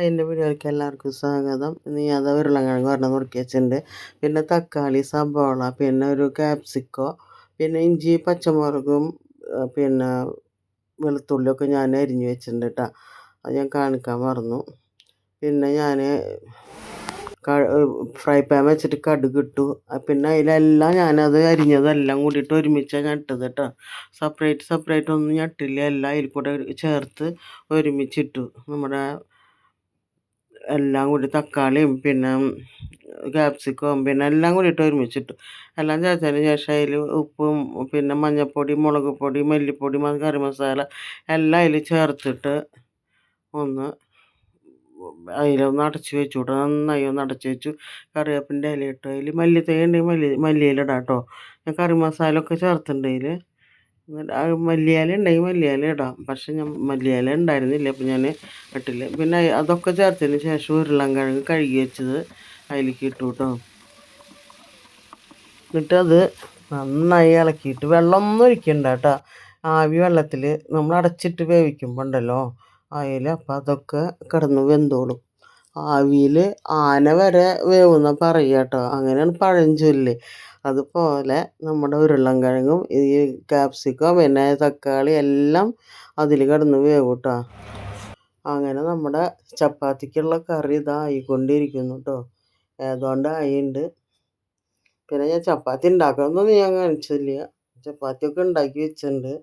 അതിൻ്റെ വീഡിയോയിലേക്ക് എല്ലാവർക്കും സ്വാഗതം. ഇന്ന് ഞാൻ അത് ഉരുളക്കിഴങ്ങ് ഒരെണ്ണം നുറുക്കി വെച്ചിട്ടുണ്ട്. പിന്നെ തക്കാളി, സബോള, പിന്നെ ഒരു ക്യാപ്സിക്കോ, പിന്നെ ഇഞ്ചി, പച്ചമുളകും പിന്നെ വെളുത്തുള്ളിയൊക്കെ ഞാൻ അരിഞ്ഞ് വെച്ചിട്ടുണ്ട് കേട്ടോ. അത് ഞാൻ കാണിക്കാൻ മറന്നു. പിന്നെ ഞാൻ ഫ്രൈ പാൻ വെച്ചിട്ട് കടുക് ഇട്ടു. പിന്നെ അതിലെല്ലാം ഞാനത് അരിഞ്ഞതെല്ലാം കൂടിയിട്ട് ഒരുമിച്ചാണ് ഞാൻ ഇട്ടത് കേട്ടോ. സെപ്പറേറ്റ് ഒന്നും ഞാൻ ഇട്ടില്ല. എല്ലാം അതിൽ കൂടെ ചേർത്ത് ഒരുമിച്ചിട്ടു. നമ്മുടെ എല്ലാം കൂടി തക്കാളിയും പിന്നെ ക്യാപ്സിക്കവും പിന്നെ എല്ലാം കൂടിയിട്ട് ഒരുമിച്ചിട്ടു. എല്ലാം ചേർത്തതിന് ശേഷം അതിൽ ഉപ്പും പിന്നെ മഞ്ഞൾപ്പൊടി, മുളക് പൊടി, മല്ലിപ്പൊടി, കറി മസാല എല്ലാം അതിൽ ചേർത്തിട്ട് ഒന്ന് അതിലൊന്ന് അടച്ച് വെച്ചു കേട്ടോ. നന്നായി ഒന്ന് അടച്ച് വെച്ചു. കറിവേപ്പിൻ്റെ ഇല ഇട്ടു. അതിൽ മല്ലിത്തൈ ഉണ്ടെങ്കിൽ മല്ലിയില ഇടാം കേട്ടോ. ഞാൻ കറി മസാല ഒക്കെ ചേർത്തിട്ടുണ്ട് അതിൽ. മല്ലിയില ഉണ്ടെങ്കിൽ മല്ലിയില ഇടാം. പക്ഷെ ഞാൻ മല്ലിയില ഉണ്ടായിരുന്നില്ല, അപ്പം ഞാൻ ഇട്ടില്ല. പിന്നെ അതൊക്കെ ചേർത്തതിന് ശേഷം ഉരുളക്കിഴങ്ങ് കഴുകി വെച്ചത് അതിലേക്ക് ഇട്ടു കേട്ടോ. എന്നിട്ട് അത് നന്നായി ഇളക്കിയിട്ട് വെള്ളമൊന്നും ഒഴിക്കണ്ട കേട്ടോ. ആവി വെള്ളത്തിൽ നമ്മൾ അടച്ചിട്ട് വേവിക്കുമ്പോൾ ഉണ്ടല്ലോ അതിൽ അപ്പം അതൊക്കെ കിടന്ന് വെന്തോളും. ആവിയിൽ ആന വരെ വേവുന്ന പറയുക കേട്ടോ. അങ്ങനെയാണ് പഴഞ്ചൊല്ല്. അതുപോലെ നമ്മുടെ ഉരുളക്കിഴങ്ങും ഈ ക്യാപ്സിക്കം പിന്നെ തക്കാളി എല്ലാം അതിൽ കിടന്ന് വേവും കേട്ടോ. അങ്ങനെ നമ്മുടെ ചപ്പാത്തിക്കുള്ള കറി ഇതായിക്കൊണ്ടിരിക്കുന്നു കേട്ടോ. ഏതാണ്ടായിട്ടുണ്ട്. പിന്നെ ഞാൻ ചപ്പാത്തി ഉണ്ടാക്കുന്നതൊന്നും ഞാൻ കാണിച്ചില്ല. ചപ്പാത്തിയൊക്കെ ഉണ്ടാക്കി വെച്ചിട്ടുണ്ട്.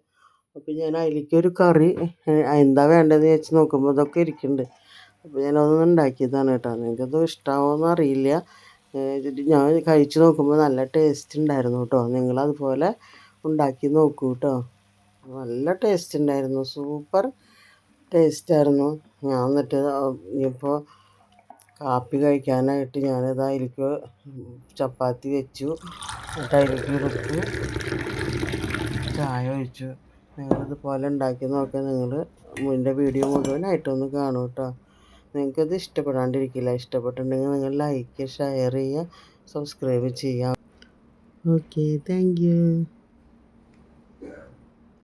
അപ്പം ഞാൻ അതിലേക്കൊരു കറി എന്താ വേണ്ടതെന്ന് വെച്ച് നോക്കുമ്പോൾ ഇതൊക്കെ ഇരിക്കുന്നുണ്ട്. അപ്പോൾ ഞാനതൊന്നും ഉണ്ടാക്കിയതാണ് കേട്ടോ. നിങ്ങൾക്കത് ഇഷ്ടമാവുമെന്ന് അറിയില്ല. ഞാൻ കഴിച്ച് നോക്കുമ്പോൾ നല്ല ടേസ്റ്റ് ഉണ്ടായിരുന്നു കേട്ടോ. നിങ്ങളതുപോലെ ഉണ്ടാക്കി നോക്കൂ കേട്ടോ. നല്ല ടേസ്റ്റ് ഉണ്ടായിരുന്നു. സൂപ്പർ ടേസ്റ്റായിരുന്നു. ഞാൻ എന്നിട്ട് ഇപ്പോൾ കാപ്പി കഴിക്കാനായിട്ട് ഞാനിത് അതിലേക്ക് ചപ്പാത്തി വെച്ചു. എന്നിട്ട് അതിലേക്ക് എടുത്തു ചായ ഒഴിച്ചു. നിങ്ങളിതുപോലെ ഉണ്ടാക്കി നോക്കുക. നിങ്ങൾ എൻ്റെ വീഡിയോ മുഴുവനായിട്ടൊന്ന് കാണൂ കേട്ടോ. നിങ്ങൾക്കത് ഇഷ്ടപ്പെടാണ്ടിരിക്കില്ല. ഇഷ്ടപ്പെട്ടിട്ടുണ്ടെങ്കിൽ നിങ്ങൾ ലൈക്ക്, ഷെയർ ചെയ്യുക, സബ്സ്ക്രൈബ് ചെയ്യുക. Okay, thank you.